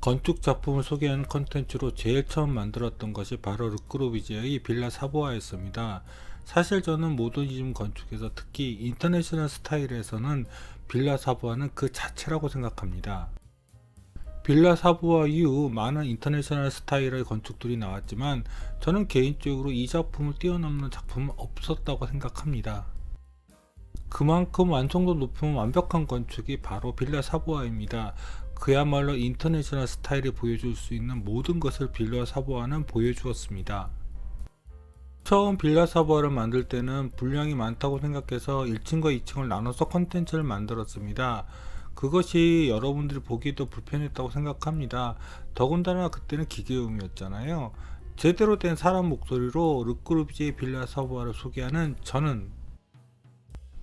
건축 작품을 소개하는 컨텐츠로 제일 처음 만들었던 것이 바로 르크로비제의 빌라 사보아였습니다. 사실 저는 모더니즘 건축에서 특히 인터내셔널 스타일에서는 빌라 사보아는 그 자체라고 생각합니다. 빌라 사보아 이후 많은 인터내셔널 스타일의 건축들이 나왔지만 저는 개인적으로 이 작품을 뛰어넘는 작품은 없었다고 생각합니다. 그만큼 완성도 높은 완벽한 건축이 바로 빌라 사보아입니다. 그야말로 인터내셔널 스타일이 보여줄 수 있는 모든 것을 빌라 사보아는 보여주었습니다. 처음 빌라 사보아를 만들 때는 분량이 많다고 생각해서 1층과 2층을 나눠서 컨텐츠를 만들었습니다. 그것이 여러분들이 보기에도 불편했다고 생각합니다. 더군다나 그때는 기계음이었잖아요. 제대로 된 사람 목소리로 르크루비제의 빌라 사보아를 소개하는 저는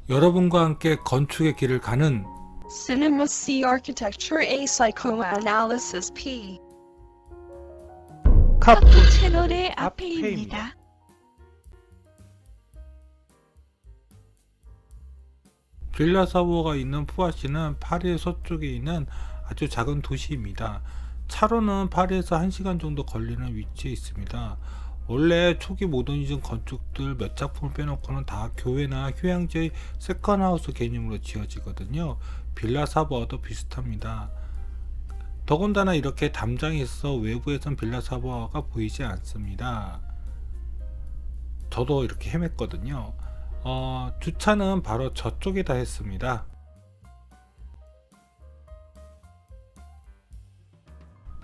여러분과 함께 건축의 길을 가는 Cinema C Architecture A Psychoanalysis P 카푸 채널의 앞에입니다. 앞에입니다. 빌라 사보아가 있는 푸아시는 파리의 서쪽에 있는 아주 작은 도시입니다. 차로는 파리에서 1시간 정도 걸리는 위치에 있습니다. 원래 초기 모더니즘 건축들 몇 작품을 빼놓고는 다 교회나 휴양지의 세컨하우스 개념으로 지어지거든요. 빌라 사보아도 비슷합니다. 더군다나 이렇게 담장이 있어 외부에선 빌라 사보아가 보이지 않습니다. 저도 이렇게 헤맸거든요. 주차는 바로 저쪽에다 했습니다.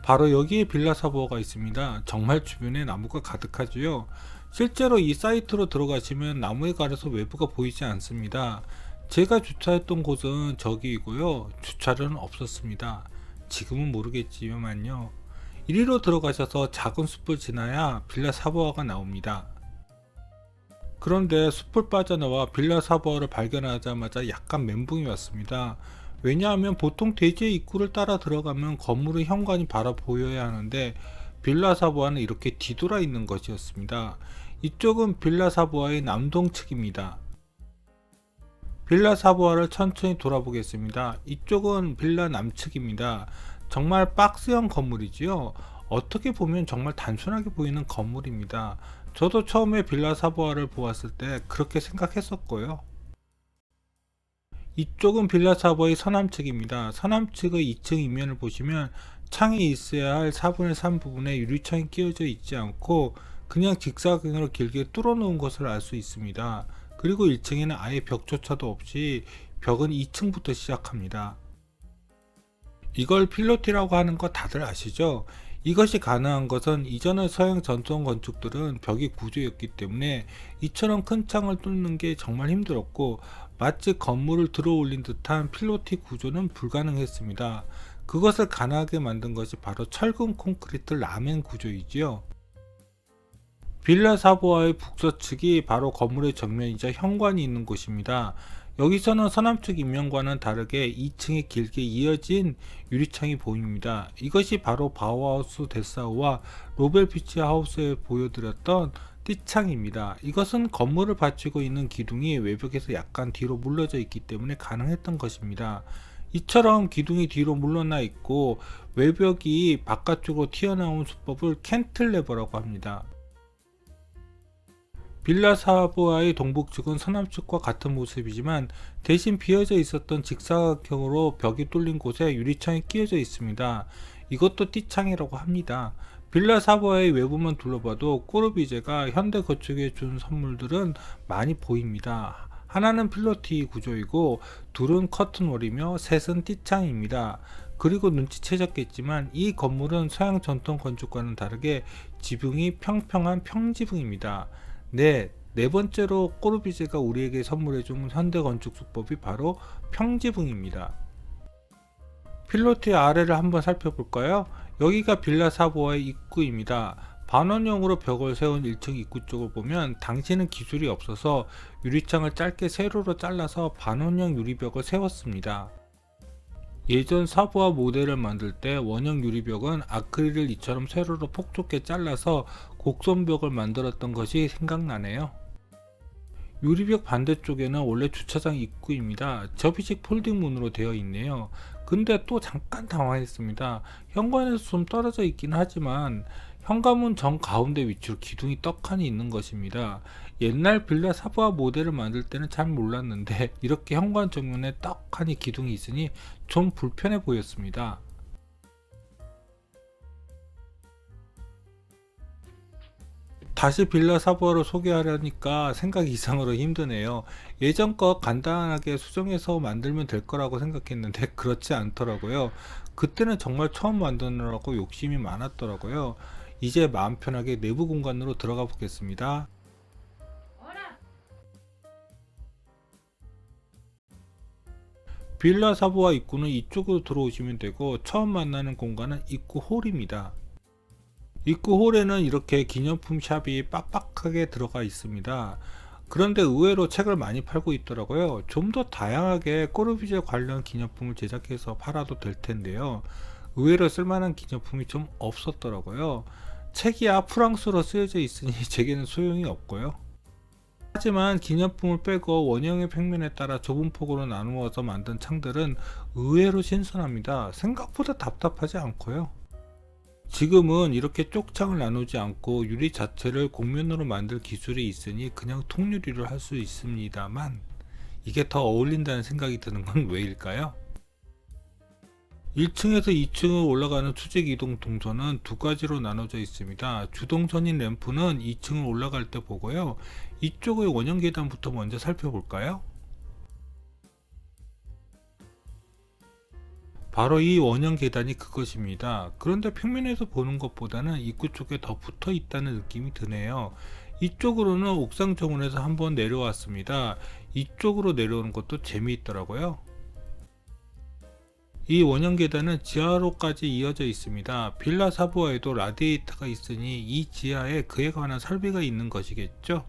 바로 여기에 빌라 사보아가 있습니다. 정말 주변에 나무가 가득하지요. 실제로 이 사이트로 들어가시면 나무에 가려서 외부가 보이지 않습니다. 제가 주차했던 곳은 저기이고요. 주차는 없었습니다. 지금은 모르겠지만요. 이리로 들어가셔서 작은 숲을 지나야 빌라 사보아가 나옵니다. 그런데 숲을 빠져나와 빌라 사보아를 발견하자마자 약간 멘붕이 왔습니다. 왜냐하면 보통 대지의 입구를 따라 들어가면 건물의 현관이 바로 보여야 하는데 빌라 사보아는 이렇게 뒤돌아 있는 것이었습니다. 이쪽은 빌라 사보아의 남동측입니다. 빌라 사보아를 천천히 돌아보겠습니다. 이쪽은 빌라 남측입니다. 정말 박스형 건물이지요. 어떻게 보면 정말 단순하게 보이는 건물입니다. 저도 처음에 빌라 사보아를 보았을 때 그렇게 생각했었고요. 이쪽은 빌라 사보아의 서남측입니다. 서남측의 2층 이면을 보시면 창이 있어야 할 4분의 3 부분에 유리창이 끼워져 있지 않고 그냥 직사각형으로 길게 뚫어 놓은 것을 알 수 있습니다. 그리고 1층에는 아예 벽조차도 없이 벽은 2층부터 시작합니다. 이걸 필로티라고 하는 거 다들 아시죠? 이것이 가능한 것은 이전의 서양 전통 건축들은 벽이 구조였기 때문에 이처럼 큰 창을 뚫는 게 정말 힘들었고 마치 건물을 들어 올린 듯한 필로티 구조는 불가능했습니다. 그것을 가능하게 만든 것이 바로 철근 콘크리트 라멘 구조이지요. 빌라 사보아의 북서측이 바로 건물의 정면이자 현관이 있는 곳입니다. 여기서는 서남측 인면과는 다르게 2층에 길게 이어진 유리창이 보입니다. 이것이 바로 바우하우스 데사우와 로벨피치 하우스에 보여드렸던 띠창입니다. 이것은 건물을 받치고 있는 기둥이 외벽에서 약간 뒤로 물러져 있기 때문에 가능했던 것입니다. 이처럼 기둥이 뒤로 물러나 있고 외벽이 바깥쪽으로 튀어나온 수법을 캔틀레버라고 합니다. 빌라 사보아의 동북측은 서남측과 같은 모습이지만 대신 비어져 있었던 직사각형으로 벽이 뚫린 곳에 유리창이 끼워져 있습니다. 이것도 띠창이라고 합니다. 빌라 사보아의 외부만 둘러봐도 꼬르비제가 현대 건축에 준 선물들은 많이 보입니다. 하나는 필로티 구조이고 둘은 커튼월이며 셋은 띠창입니다. 그리고 눈치채셨겠지만 이 건물은 서양 전통 건축과는 다르게 지붕이 평평한 평지붕입니다. 네 번째로 꼬르비제가 우리에게 선물해준 현대 건축 수법이 바로 평지붕입니다. 필로티의 아래를 한번 살펴볼까요? 여기가 빌라 사보아의 입구입니다. 반원형으로 벽을 세운 1층 입구 쪽을 보면 당시에는 기술이 없어서 유리창을 짧게 세로로 잘라서 반원형 유리벽을 세웠습니다. 예전 사보아 모델을 만들 때 원형 유리벽은 아크릴을 이처럼 세로로 폭좁게 잘라서 곡선벽을 만들었던 것이 생각나네요. 유리벽 반대쪽에는 원래 주차장 입구입니다. 접이식 폴딩문으로 되어 있네요. 근데 또 잠깐 당황했습니다. 현관에서 좀 떨어져 있긴 하지만 현관문 정 가운데 위치로 기둥이 떡하니 있는 것입니다. 옛날 빌라 사부아 모델을 만들 때는 잘 몰랐는데 이렇게 현관 정면에 떡하니 기둥이 있으니 좀 불편해 보였습니다. 다시 빌라 사부아를 소개하려니까 생각이 이상으로 힘드네요. 예전 거 간단하게 수정해서 만들면 될 거라고 생각했는데 그렇지 않더라고요. 그때는 정말 처음 만드느라고 욕심이 많았더라고요. 이제 마음 편하게 내부 공간으로 들어가 보겠습니다. 빌라 사부아 입구는 이쪽으로 들어오시면 되고, 처음 만나는 공간은 입구 홀입니다. 입구 홀에는 이렇게 기념품 샵이 빡빡하게 들어가 있습니다. 그런데 의외로 책을 많이 팔고 있더라고요. 좀 더 다양하게 꼬르비제 관련 기념품을 제작해서 팔아도 될 텐데요. 의외로 쓸만한 기념품이 좀 없었더라고요. 책이야 프랑스어로 쓰여져 있으니 제게는 소용이 없고요. 하지만 기념품을 빼고 원형의 평면에 따라 좁은 폭으로 나누어서 만든 창들은 의외로 신선합니다. 생각보다 답답하지 않고요. 지금은 이렇게 쪽창을 나누지 않고 유리 자체를 곡면으로 만들 기술이 있으니 그냥 통유리를 할 수 있습니다만, 이게 더 어울린다는 생각이 드는 건 왜일까요? 1층에서 2층을 올라가는 수직 이동 동선은 두 가지로 나눠져 있습니다. 주동선인 램프는 2층을 올라갈 때 보고요. 이쪽의 원형 계단부터 먼저 살펴볼까요? 바로 이 원형 계단이 그것입니다. 그런데 평면에서 보는 것보다는 입구 쪽에 더 붙어 있다는 느낌이 드네요. 이쪽으로는 옥상 정원에서 한번 내려왔습니다. 이쪽으로 내려오는 것도 재미있더라고요. 이 원형 계단은 지하로까지 이어져 있습니다. 빌라 사부아에도 라디에이터가 있으니 이 지하에 그에 관한 설비가 있는 것이겠죠.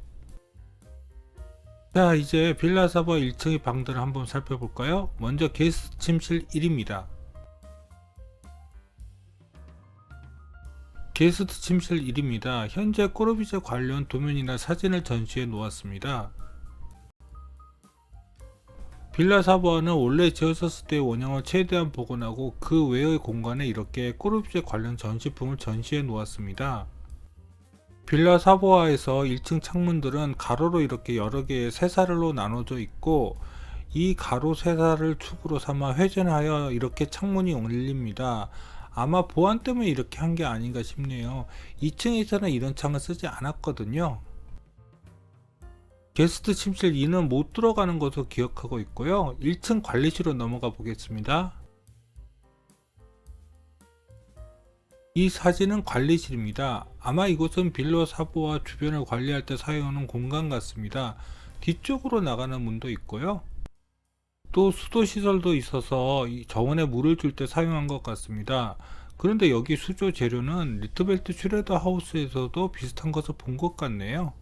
자, 이제 빌라 사부아 1층의 방들을 한번 살펴볼까요? 먼저 게스트 침실 1입니다. 게스트 침실 1입니다. 현재 꼬르비제 관련 도면이나 사진을 전시해 놓았습니다. 빌라 사부아는 원래 지어졌을 때의 원형을 최대한 복원하고 그 외의 공간에 이렇게 꼬르비제 관련 전시품을 전시해 놓았습니다. 빌라 사부아에서 1층 창문들은 가로로 이렇게 여러 개의 쇠사슬로 나눠져 있고, 이 가로 쇠사슬을 축으로 삼아 회전하여 이렇게 창문이 열립니다. 아마 보안 때문에 이렇게 한 게 아닌가 싶네요. 2층에서는 이런 창을 쓰지 않았거든요. 게스트 침실 2는 못 들어가는 것으로 기억하고 있고요. 1층 관리실로 넘어가 보겠습니다. 이 사진은 관리실입니다. 아마 이곳은 빌라 사부아 주변을 관리할 때 사용하는 공간 같습니다. 뒤쪽으로 나가는 문도 있고요. 또 수도 시설도 있어서 이 정원에 물을 줄 때 사용한 것 같습니다. 그런데 여기 수조 재료는 리트벨트 슈레더 하우스에서도 비슷한 것을 본 것 같네요.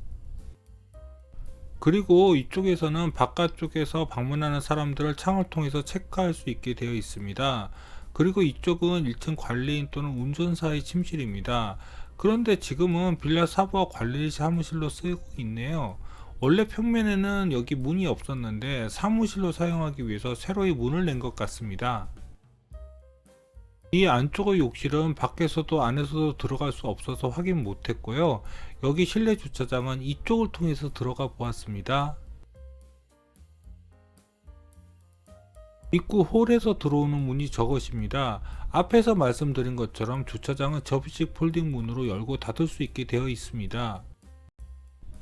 그리고 이쪽에서는 바깥쪽에서 방문하는 사람들을 창을 통해서 체크할 수 있게 되어 있습니다. 그리고 이쪽은 1층 관리인 또는 운전사의 침실입니다. 그런데 지금은 빌라 사부아 관리 사무실로 쓰고 있네요. 원래 평면에는 여기 문이 없었는데 사무실로 사용하기 위해서 새로이 문을 낸 것 같습니다. 이 안쪽의 욕실은 밖에서도 안에서도 들어갈 수 없어서 확인 못했고요. 여기 실내 주차장은 이쪽을 통해서 들어가 보았습니다. 입구 홀에서 들어오는 문이 저것입니다. 앞에서 말씀드린 것처럼 주차장은 접이식 폴딩 문으로 열고 닫을 수 있게 되어 있습니다.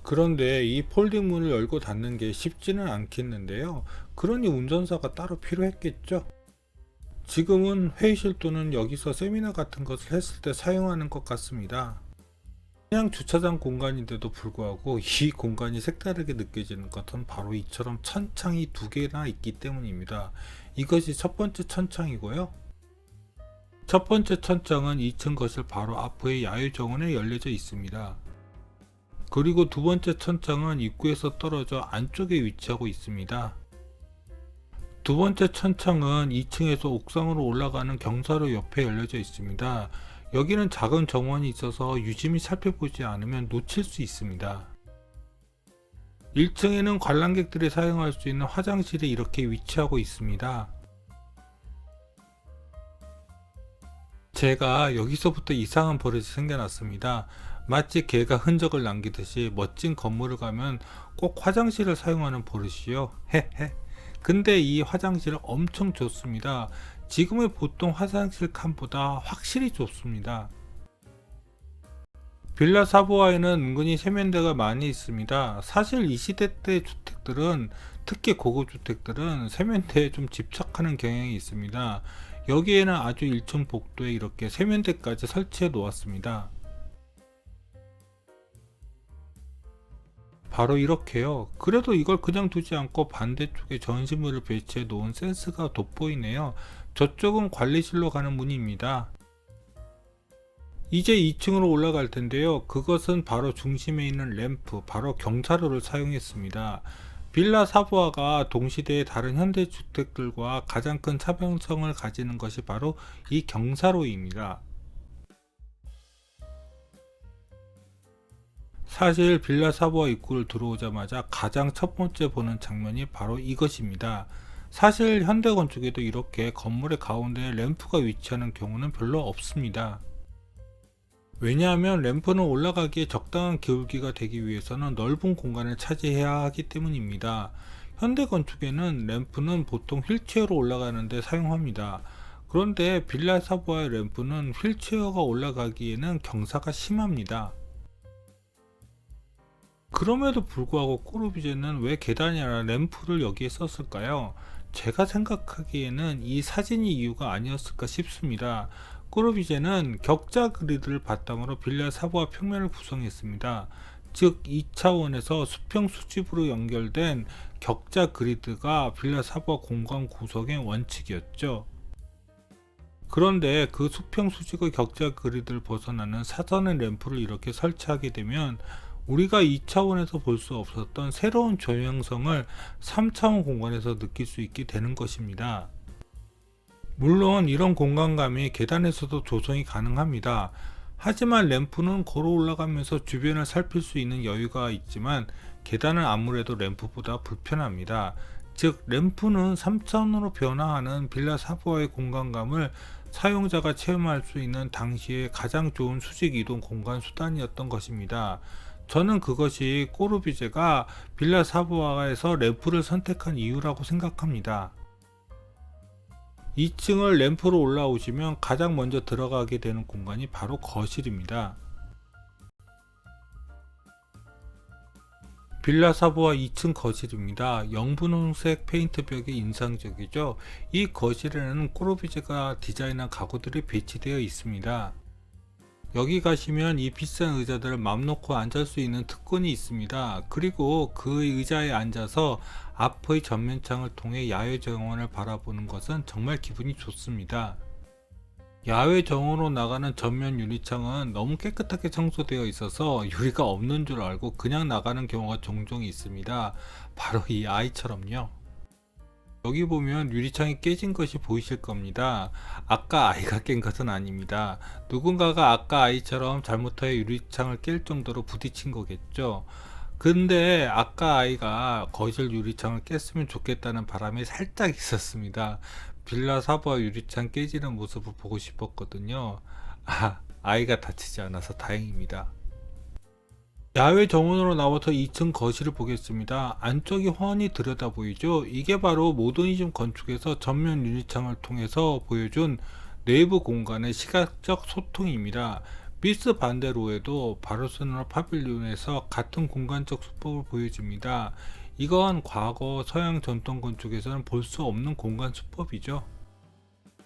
그런데 이 폴딩 문을 열고 닫는 게 쉽지는 않겠는데요. 그러니 운전사가 따로 필요했겠죠. 지금은 회의실 또는 여기서 세미나 같은 것을 했을 때 사용하는 것 같습니다. 그냥 주차장 공간인데도 불구하고 이 공간이 색다르게 느껴지는 것은 바로 이처럼 천창이 두 개나 있기 때문입니다. 이것이 첫 번째 천창이고요. 첫 번째 천창은 2층 거실 바로 앞의 야외 정원에 열려져 있습니다. 그리고 두 번째 천창은 입구에서 떨어져 안쪽에 위치하고 있습니다. 두 번째 천창은 2층에서 옥상으로 올라가는 경사로 옆에 열려져 있습니다. 여기는 작은 정원이 있어서 유심히 살펴보지 않으면 놓칠 수 있습니다. 1층에는 관람객들이 사용할 수 있는 화장실이 이렇게 위치하고 있습니다. 제가 여기서부터 이상한 버릇이 생겨났습니다. 마치 개가 흔적을 남기듯이 멋진 건물을 가면 꼭 화장실을 사용하는 버릇이요. 헤헤. 근데 이 화장실은 엄청 좋습니다. 지금의 보통 화장실 칸보다 확실히 좋습니다. 빌라 사보아에는 은근히 세면대가 많이 있습니다. 사실 이 시대 때 주택들은, 특히 고급 주택들은 세면대에 좀 집착하는 경향이 있습니다. 여기에는 아주 1층 복도에 이렇게 세면대까지 설치해 놓았습니다. 바로 이렇게요. 그래도 이걸 그냥 두지 않고 반대쪽에 전시물을 배치해 놓은 센스가 돋보이네요. 저쪽은 관리실로 가는 문입니다. 이제 2층으로 올라갈 텐데요. 그것은 바로 중심에 있는 램프, 바로 경사로를 사용했습니다. 빌라 사부아가 동시대의 다른 현대주택들과 가장 큰 차별성을 가지는 것이 바로 이 경사로입니다. 사실 빌라 사부아 입구를 들어오자마자 가장 첫 번째 보는 장면이 바로 이것입니다. 사실 현대 건축에도 이렇게 건물의 가운데에 램프가 위치하는 경우는 별로 없습니다. 왜냐하면 램프는 올라가기에 적당한 기울기가 되기 위해서는 넓은 공간을 차지해야 하기 때문입니다. 현대 건축에는 램프는 보통 휠체어로 올라가는데 사용합니다. 그런데 빌라 사부아의 램프는 휠체어가 올라가기에는 경사가 심합니다. 그럼에도 불구하고 꼬르비제는 왜 계단이 아니라 램프를 여기에 썼을까요? 제가 생각하기에는 이 사진이 이유가 아니었을까 싶습니다. 꼬르비제는 격자 그리드를 바탕으로 빌라 사부아 평면을 구성했습니다. 즉 2차원에서 수평 수직으로 연결된 격자 그리드가 빌라 사부아 공간 구성의 원칙이었죠. 그런데 그 수평 수직의 격자 그리드를 벗어나는 사선의 램프를 이렇게 설치하게 되면 우리가 2차원에서 볼 수 없었던 새로운 조형성을 3차원 공간에서 느낄 수 있게 되는 것입니다. 물론 이런 공간감이 계단에서도 조성이 가능합니다. 하지만 램프는 걸어 올라가면서 주변을 살필 수 있는 여유가 있지만 계단은 아무래도 램프보다 불편합니다. 즉 램프는 3차원으로 변화하는 빌라 사부아의 공간감을 사용자가 체험할 수 있는 당시의 가장 좋은 수직 이동 공간 수단이었던 것입니다. 저는 그것이 꼬르비제가 빌라 사부아에서 램프를 선택한 이유라고 생각합니다. 2층을 램프로 올라오시면 가장 먼저 들어가게 되는 공간이 바로 거실입니다. 빌라 사부아 2층 거실입니다. 영분홍색 페인트벽이 인상적이죠. 이 거실에는 꼬르비제가 디자인한 가구들이 배치되어 있습니다. 여기 가시면 이 비싼 의자들을 맘 놓고 앉을 수 있는 특권이 있습니다. 그리고 그 의자에 앉아서 앞의 전면창을 통해 야외 정원을 바라보는 것은 정말 기분이 좋습니다. 야외 정원으로 나가는 전면 유리창은 너무 깨끗하게 청소되어 있어서 유리가 없는 줄 알고 그냥 나가는 경우가 종종 있습니다. 바로 이 아이처럼요. 여기 보면 유리창이 깨진 것이 보이실 겁니다. 아까 아이가 깬 것은 아닙니다. 누군가가 아까 아이처럼 잘못하여 유리창을 깰 정도로 부딪힌 거겠죠. 근데 아까 아이가 거실 유리창을 깼으면 좋겠다는 바람이 살짝 있었습니다. 빌라 사부아 유리창 깨지는 모습을 보고 싶었거든요. 아이가 다치지 않아서 다행입니다. 야외 정원으로 나와서 2층 거실을 보겠습니다. 안쪽이 훤히 들여다 보이죠? 이게 바로 모더니즘 건축에서 전면 유리창을 통해서 보여준 내부 공간의 시각적 소통입니다. 미스 반데로에도 바르셀로나 파빌리온에서 같은 공간적 수법을 보여줍니다. 이건 과거 서양 전통 건축에서는 볼 수 없는 공간 수법이죠.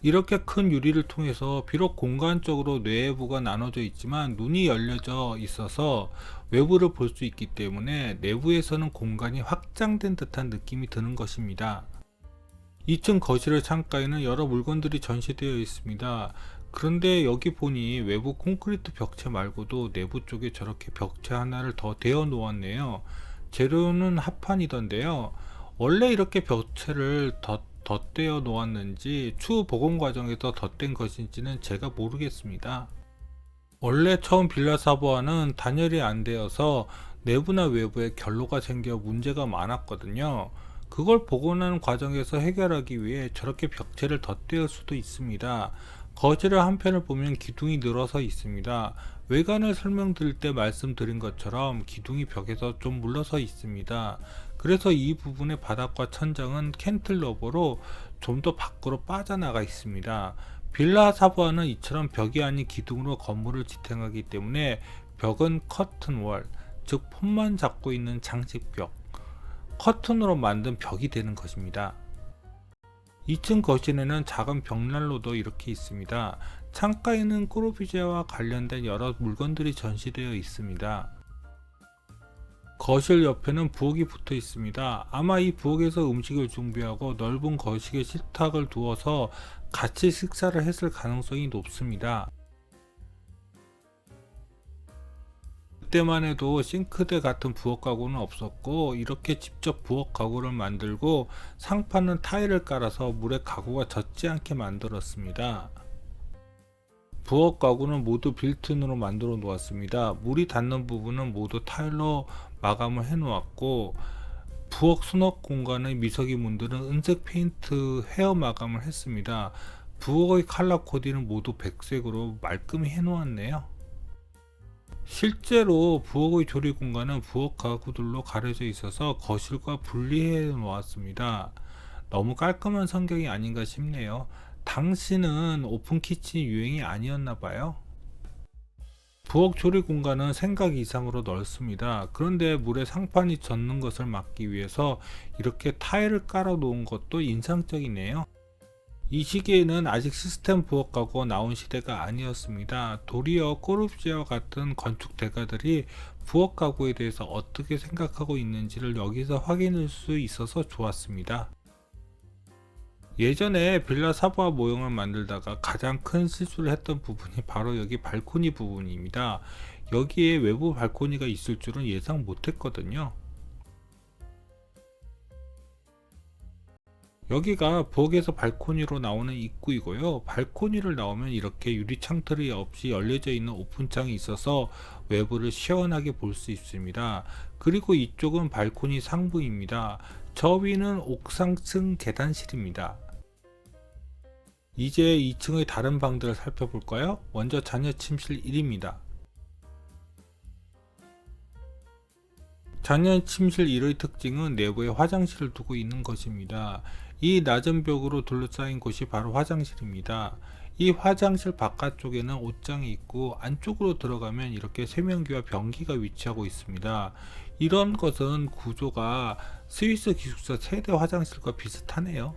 이렇게 큰 유리를 통해서 비록 공간적으로 내부가 나눠져 있지만 눈이 열려져 있어서 외부를 볼 수 있기 때문에 내부에서는 공간이 확장된 듯한 느낌이 드는 것입니다. 2층 거실의 창가에는 여러 물건들이 전시되어 있습니다. 그런데 여기 보니 외부 콘크리트 벽체 말고도 내부 쪽에 저렇게 벽체 하나를 더 대어 놓았네요. 재료는 합판이던데요. 원래 이렇게 벽체를 덧대어 놓았는지 추후 복원 과정에서 덧댄 것인지는 제가 모르겠습니다. 원래 처음 빌라 사부아는 단열이 안 되어서 내부나 외부에 결로가 생겨 문제가 많았거든요. 그걸 복원하는 과정에서 해결하기 위해 저렇게 벽체를 덧대을 수도 있습니다. 거실의 한편을 보면 기둥이 늘어서 있습니다. 외관을 설명드릴 때 말씀드린 것처럼 기둥이 벽에서 좀 물러서 있습니다. 그래서 이 부분의 바닥과 천장은 캔틀러버로 좀 더 밖으로 빠져나가 있습니다. 빌라 사부아는 이처럼 벽이 아닌 기둥으로 건물을 지탱하기 때문에 벽은 커튼월, 즉 폰만 잡고 있는 장식벽, 커튼으로 만든 벽이 되는 것입니다. 2층 거실에는 작은 벽난로도 이렇게 있습니다. 창가에는 꼬르비제와 관련된 여러 물건들이 전시되어 있습니다. 거실 옆에는 부엌이 붙어 있습니다. 아마 이 부엌에서 음식을 준비하고 넓은 거실에 식탁을 두어서 같이 식사를 했을 가능성이 높습니다. 그때만 해도 싱크대 같은 부엌 가구는 없었고, 이렇게 직접 부엌 가구를 만들고 상판은 타일을 깔아서 물에 가구가 젖지 않게 만들었습니다. 부엌 가구는 모두 빌트인으로 만들어 놓았습니다. 물이 닿는 부분은 모두 타일로 마감을 해 놓았고, 부엌 수납 공간의 미석이 문들은 은색 페인트 헤어 마감을 했습니다. 부엌의 컬러 코디는 모두 백색으로 말끔히 해 놓았네요. 실제로 부엌의 조리 공간은 부엌 가구들로 가려져 있어서 거실과 분리해 놓았습니다. 너무 깔끔한 성경이 아닌가 싶네요. 당시는 오픈 키친이 유행이 아니었나 봐요. 부엌 조리 공간은 생각 이상으로 넓습니다. 그런데 물에 상판이 젖는 것을 막기 위해서 이렇게 타일을 깔아 놓은 것도 인상적이네요. 이 시기에는 아직 시스템 부엌 가구가 나온 시대가 아니었습니다. 도리어 꼬르비제와 같은 건축 대가들이 부엌 가구에 대해서 어떻게 생각하고 있는지를 여기서 확인할 수 있어서 좋았습니다. 예전에 빌라 사부아 모형을 만들다가 가장 큰 실수를 했던 부분이 바로 여기 발코니 부분입니다. 여기에 외부 발코니가 있을 줄은 예상 못했거든요. 여기가 부엌에서 발코니로 나오는 입구이고요. 발코니를 나오면 이렇게 유리창틀이 없이 열려져 있는 오픈창이 있어서 외부를 시원하게 볼 수 있습니다. 그리고 이쪽은 발코니 상부입니다. 저 위는 옥상층 계단실입니다. 이제 2층의 다른 방들을 살펴볼까요? 먼저 자녀 침실 1입니다. 자녀 침실 1의 특징은 내부에 화장실을 두고 있는 것입니다. 이 낮은 벽으로 둘러싸인 곳이 바로 화장실입니다. 이 화장실 바깥쪽에는 옷장이 있고 안쪽으로 들어가면 이렇게 세면기와 변기가 위치하고 있습니다. 이런 것은 구조가 스위스 기숙사 세대 화장실과 비슷하네요.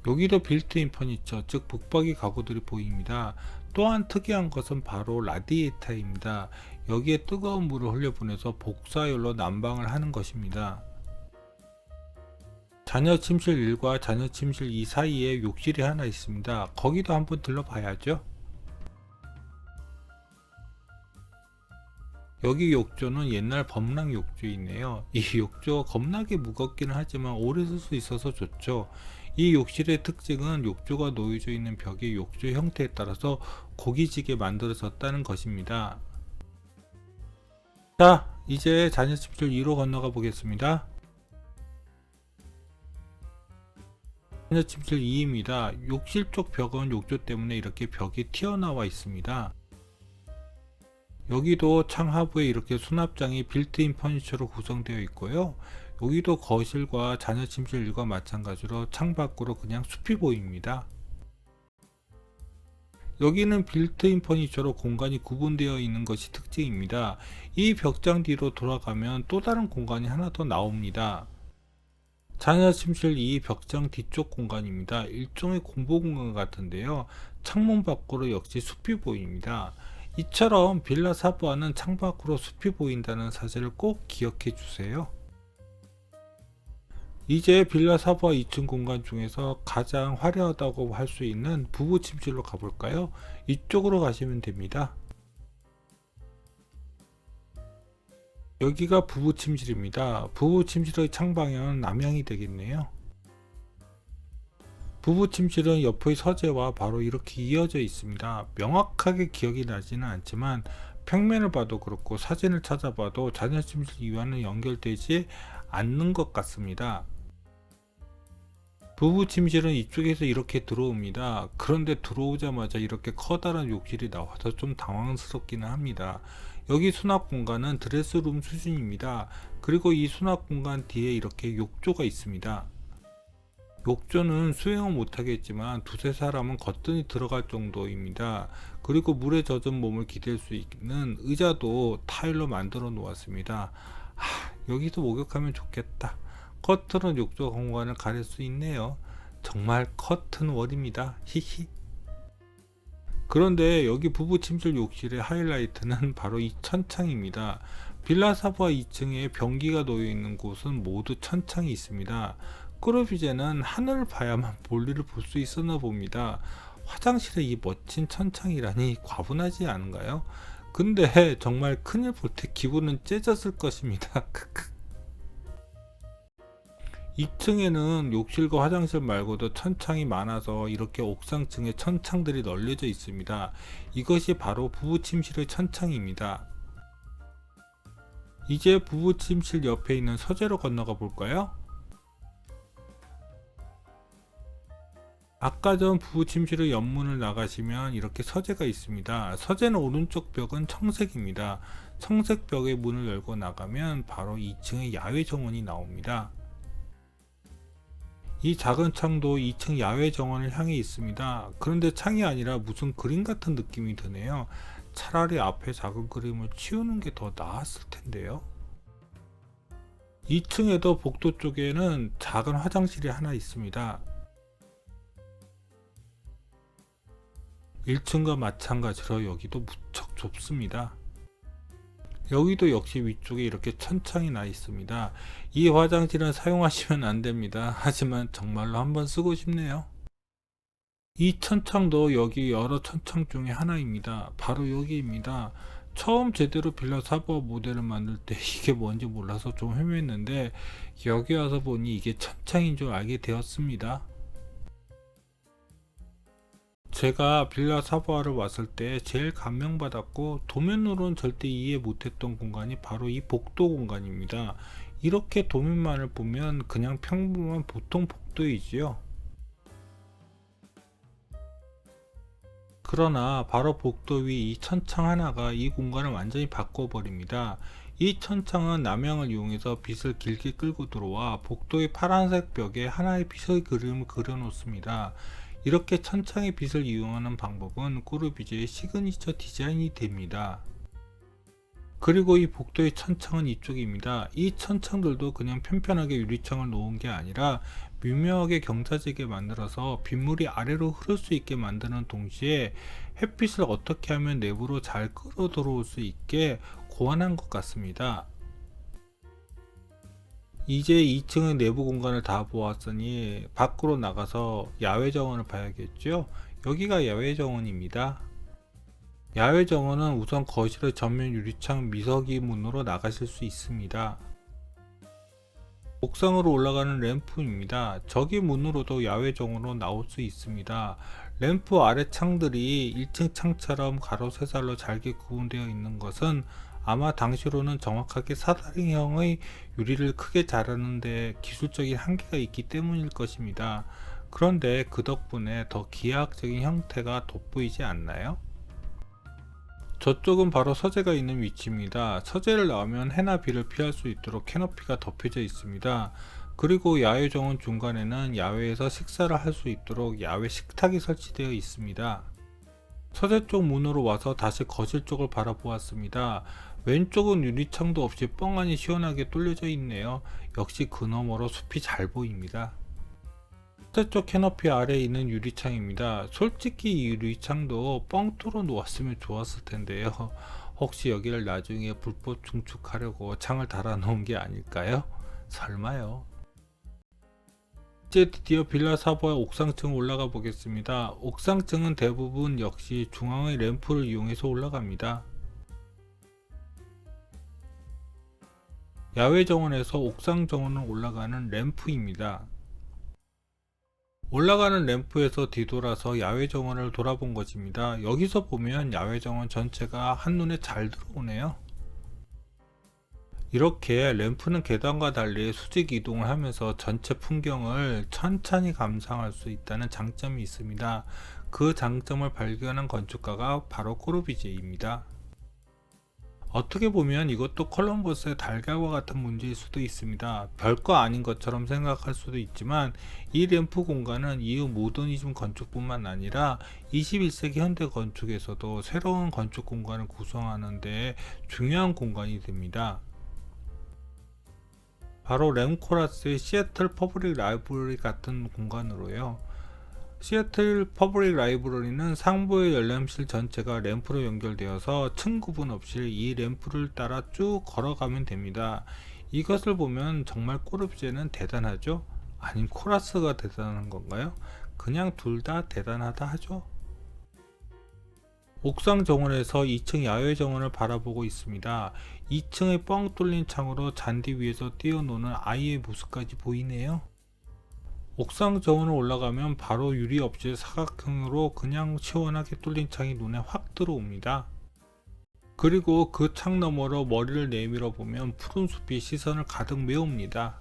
여기도 빌트인 퍼니처, 즉 북박이 가구들이 보입니다. 또한 특이한 것은 바로 라디에이터입니다. 여기에 뜨거운 물을 흘려보내서 복사열로 난방을 하는 것입니다. 자녀 침실 1과 자녀 침실 2 사이에 욕실이 하나 있습니다. 거기도 한번 들러봐야죠. 여기 욕조는 옛날 범랑 욕조이네요. 이 욕조가 겁나게 무겁기는 하지만 오래 쓸 수 있어서 좋죠. 이 욕실의 특징은 욕조가 놓여져 있는 벽의 욕조 형태에 따라서 고기지게 만들어졌다는 것입니다. 자, 이제 자녀 침실 2로 건너가 보겠습니다. 자녀 침실 2입니다. 욕실 쪽 벽은 욕조 때문에 이렇게 벽이 튀어나와 있습니다. 여기도 창 하부에 이렇게 수납장이 빌트인 퍼니처로 구성되어 있고요. 여기도 거실과 자녀 침실 1과 마찬가지로 창밖으로 그냥 숲이 보입니다. 여기는 빌트인 퍼니처로 공간이 구분되어 있는 것이 특징입니다. 이 벽장 뒤로 돌아가면 또 다른 공간이 하나 더 나옵니다. 자녀 침실 2 벽장 뒤쪽 공간입니다. 일종의 공부 공간 같은데요. 창문 밖으로 역시 숲이 보입니다. 이처럼 빌라 사부아는 창밖으로 숲이 보인다는 사실을 꼭 기억해 주세요. 이제 빌라 사부아 2층 공간 중에서 가장 화려하다고 할 수 있는 부부 침실로 가볼까요? 이쪽으로 가시면 됩니다. 여기가 부부 침실입니다. 부부 침실의 창방향은 남향이 되겠네요. 부부 침실은 옆의 서재와 바로 이렇게 이어져 있습니다. 명확하게 기억이 나지는 않지만 평면을 봐도 그렇고 사진을 찾아봐도 자녀 침실 2와는 연결되지 않는 것 같습니다. 부부 침실은 이쪽에서 이렇게 들어옵니다. 그런데 들어오자마자 이렇게 커다란 욕실이 나와서 좀 당황스럽기는 합니다. 여기 수납 공간은 드레스룸 수준입니다. 그리고 이 수납 공간 뒤에 이렇게 욕조가 있습니다. 욕조는 수영은 못하겠지만 두세 사람은 거뜬히 들어갈 정도입니다. 그리고 물에 젖은 몸을 기댈 수 있는 의자도 타일로 만들어 놓았습니다. 여기도 목욕하면 좋겠다. 커튼은 욕조 공간을 가릴 수 있네요. 정말 커튼월입니다. 히히. 그런데 여기 부부 침실 욕실의 하이라이트는 바로 이 천창입니다. 빌라 사부와 2층에 변기가 놓여 있는 곳은 모두 천창이 있습니다. 꾸르비제는 하늘을 봐야만 볼일을 볼 수 있었나 봅니다. 화장실에 이 멋진 천창이라니 과분하지 않은가요? 근데 정말 큰일 볼 때 기분은 째졌을 것입니다. 2층에는 욕실과 화장실 말고도 천창이 많아서 이렇게 옥상층에 천창들이 널려져 있습니다. 이것이 바로 부부 침실의 천창입니다. 이제 부부 침실 옆에 있는 서재로 건너가 볼까요? 아까 전 부부 침실의 옆문을 나가시면 이렇게 서재가 있습니다. 서재는 오른쪽 벽은 청색입니다. 청색 벽의 문을 열고 나가면 바로 2층의 야외 정원이 나옵니다. 이 작은 창도 2층 야외 정원을 향해 있습니다. 그런데 창이 아니라 무슨 그림 같은 느낌이 드네요. 차라리 앞에 작은 그림을 치우는 게 더 나았을 텐데요. 2층에도 복도 쪽에는 작은 화장실이 하나 있습니다. 1층과 마찬가지로 여기도 무척 좁습니다. 여기도 역시 위쪽에 이렇게 천창이 나 있습니다. 이 화장실은 사용하시면 안 됩니다. 하지만 정말로 한번 쓰고 싶네요. 이 천창도 여기 여러 천창 중에 하나입니다. 바로 여기입니다. 처음 제대로 빌라 사부와 모델을 만들 때 이게 뭔지 몰라서 좀 헤맸는데 여기 와서 보니 이게 천창인 줄 알게 되었습니다. 제가 빌라 사부아를 왔을 때 제일 감명받았고 도면으로는 절대 이해 못했던 공간이 바로 이 복도 공간입니다. 이렇게 도면만을 보면 그냥 평범한 보통 복도이지요. 그러나 바로 복도 위 이 천창 하나가 이 공간을 완전히 바꿔버립니다. 이 천창은 남향을 이용해서 빛을 길게 끌고 들어와 복도의 파란색 벽에 하나의 빛의 그림을 그려 놓습니다. 이렇게 천창의 빛을 이용하는 방법은 꾸르비제의 시그니처 디자인이 됩니다. 그리고 이 복도의 천창은 이쪽입니다. 이 천창들도 그냥 편편하게 유리창을 놓은 게 아니라 미묘하게 경사지게 만들어서 빗물이 아래로 흐를 수 있게 만드는 동시에 햇빛을 어떻게 하면 내부로 잘 끌어 들어올 수 있게 고안한 것 같습니다. 이제 2층의 내부 공간을 다 보았으니 밖으로 나가서 야외 정원을 봐야겠죠. 여기가 야외 정원입니다. 야외 정원은 우선 거실의 전면 유리창 미서기 문으로 나가실 수 있습니다. 옥상으로 올라가는 램프입니다. 저기 문으로도 야외 정원으로 나올 수 있습니다. 램프 아래 창들이 1층 창처럼 가로 세살로 잘게 구분되어 있는 것은 아마 당시로는 정확하게 사다리형의 유리를 크게 자르는데 기술적인 한계가 있기 때문일 것입니다. 그런데 그 덕분에 더 기하학적인 형태가 돋보이지 않나요? 저쪽은 바로 서재가 있는 위치입니다. 서재를 나오면 해나 비를 피할 수 있도록 캐노피가 덮여져 있습니다. 그리고 야외 정원 중간에는 야외에서 식사를 할 수 있도록 야외 식탁이 설치되어 있습니다. 서재 쪽 문으로 와서 다시 거실 쪽을 바라보았습니다. 왼쪽은 유리창도 없이 뻥하니 시원하게 뚫려져 있네요. 역시 그 너머로 숲이 잘 보입니다. 서재 쪽 캐너피 아래에 있는 유리창입니다. 솔직히 이 유리창도 뻥 뚫어 놓았으면 좋았을 텐데요. 혹시 여기를 나중에 불법 중축하려고 창을 달아 놓은 게 아닐까요? 설마요. 이제 드디어 빌라 사부의 옥상층 올라가 보겠습니다. 옥상층은 대부분 역시 중앙의 램프를 이용해서 올라갑니다. 야외 정원에서 옥상 정원을 올라가는 램프입니다. 올라가는 램프에서 뒤돌아서 야외 정원을 돌아본 것입니다. 여기서 보면 야외 정원 전체가 한눈에 잘 들어오네요. 이렇게 램프는 계단과 달리 수직 이동을 하면서 전체 풍경을 천천히 감상할 수 있다는 장점이 있습니다. 그 장점을 발견한 건축가가 바로 코르비제입니다. 어떻게 보면 이것도 콜럼버스의 달걀과 같은 문제일 수도 있습니다. 별거 아닌 것처럼 생각할 수도 있지만 이 램프 공간은 이후 모더니즘 건축뿐만 아니라 21세기 현대 건축에서도 새로운 건축 공간을 구성하는 데 중요한 공간이 됩니다. 바로 램코라스의 시애틀 퍼블릭 라이브러리 같은 공간으로요. 시애틀 퍼블릭 라이브러리는 상부의 열람실 전체가 램프로 연결되어서 층 구분 없이 이 램프를 따라 쭉 걸어가면 됩니다. 이것을 보면 정말 코르비제는 대단하죠? 아님 코라스가 대단한 건가요? 그냥 둘 다 대단하다 하죠. 옥상 정원에서 2층 야외 정원을 바라보고 있습니다. 2층의 뻥 뚫린 창으로 잔디 위에서 뛰어노는 아이의 모습까지 보이네요. 옥상 정원을 올라가면 바로 유리 없이 사각형으로 그냥 시원하게 뚫린 창이 눈에 확 들어옵니다. 그리고 그 창 너머로 머리를 내밀어 보면 푸른 숲이 시선을 가득 메웁니다.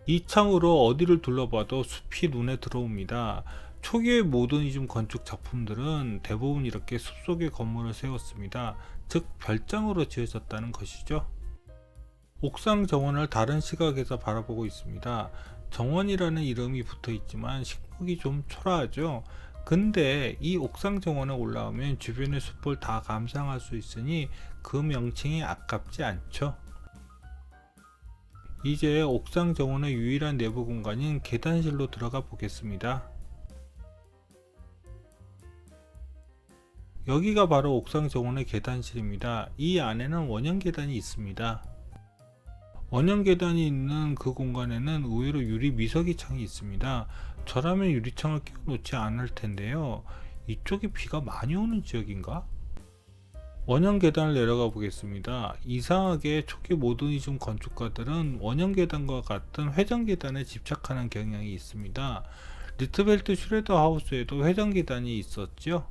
이 창으로 어디를 둘러봐도 숲이 눈에 들어옵니다. 초기의 모더니즘 건축 작품들은 대부분 이렇게 숲속에 건물을 세웠습니다. 즉 별장으로 지어졌다는 것이죠. 옥상 정원을 다른 시각에서 바라보고 있습니다. 정원이라는 이름이 붙어 있지만 식목이 좀 초라하죠. 근데 이 옥상 정원에 올라오면 주변의 숲을 다 감상할 수 있으니 그 명칭이 아깝지 않죠. 이제 옥상 정원의 유일한 내부 공간인 계단실로 들어가 보겠습니다. 여기가 바로 옥상 정원의 계단실입니다. 이 안에는 원형 계단이 있습니다. 원형 계단이 있는 그 공간에는 의외로 유리 미석이 창이 있습니다. 저라면 유리창을 끼워 놓지 않을 텐데요. 이쪽이 비가 많이 오는 지역인가? 원형 계단을 내려가 보겠습니다. 이상하게 초기 모더니즘 건축가들은 원형 계단과 같은 회전 계단에 집착하는 경향이 있습니다. 리트벨트 슈레더 하우스에도 회전 계단이 있었죠.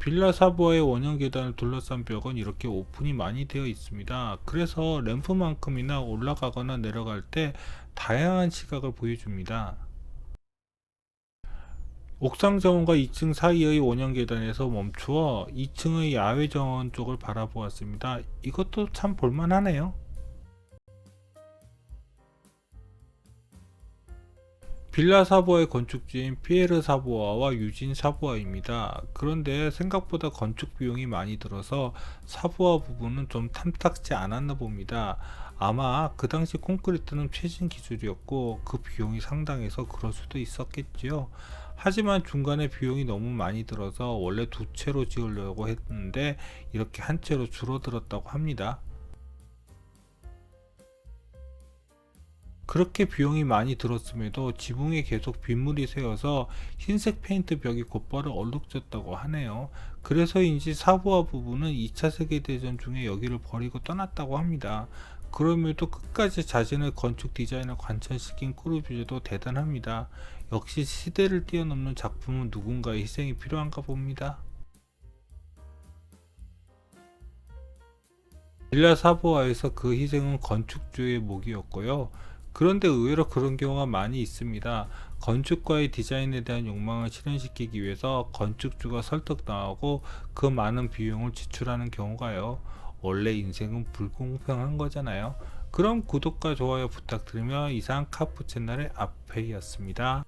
빌라 사부아의 원형 계단을 둘러싼 벽은 이렇게 오픈이 많이 되어 있습니다. 그래서 램프만큼이나 올라가거나 내려갈 때 다양한 시각을 보여줍니다. 옥상 정원과 2층 사이의 원형 계단에서 멈추어 2층의 야외 정원 쪽을 바라보았습니다. 이것도 참 볼만하네요. 빌라 사부아의 건축주인 피에르 사부아와 유진 사부아입니다. 그런데 생각보다 건축 비용이 많이 들어서 사부아 부부는 좀 탐탁지 않았나 봅니다. 아마 그 당시 콘크리트는 최신 기술이었고 그 비용이 상당해서 그럴 수도 있었겠지요. 하지만 중간에 비용이 너무 많이 들어서 원래 두 채로 지으려고 했는데 이렇게 한 채로 줄어들었다고 합니다. 그렇게 비용이 많이 들었음에도 지붕에 계속 빗물이 새어서 흰색 페인트 벽이 곧바로 얼룩졌다고 하네요. 그래서인지 사부아 부부는 2차 세계대전 중에 여기를 버리고 떠났다고 합니다. 그럼에도 끝까지 자신의 건축 디자인을 관철시킨 코르비제도 대단합니다. 역시 시대를 뛰어넘는 작품은 누군가의 희생이 필요한가 봅니다. 빌라 사부아에서 그 희생은 건축주의 목이었고요. 그런데 의외로 그런 경우가 많이 있습니다. 건축가의 디자인에 대한 욕망을 실현시키기 위해서 건축주가 설득당하고 그 많은 비용을 지출하는 경우가요. 원래 인생은 불공평한 거잖아요. 그럼 구독과 좋아요 부탁드리며 이상 카프 채널의 앞페이였습니다.